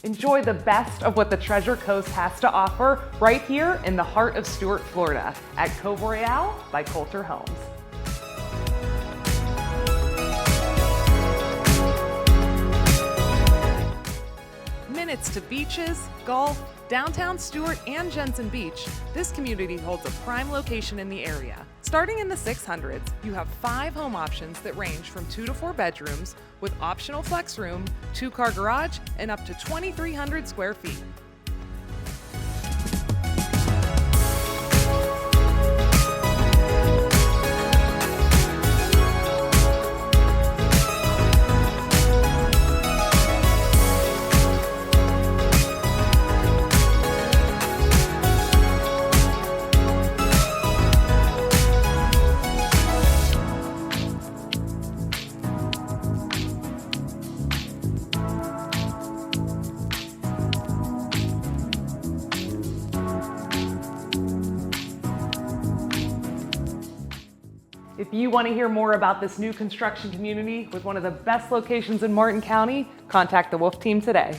Enjoy the best of what the Treasure Coast has to offer right here in the heart of Stuart, Florida at Cove Royale by Kolter Homes. Minutes to beaches, golf, downtown Stuart and Jensen Beach, this community holds a prime location in the area. Starting in the 600s, you have 5 home options that range from 2 to 4 bedrooms with optional flex room, 2-car garage, and up to 2,300 square feet. If you want to hear more about this new construction community with one of the best locations in Martin County, contact the Wolf team today.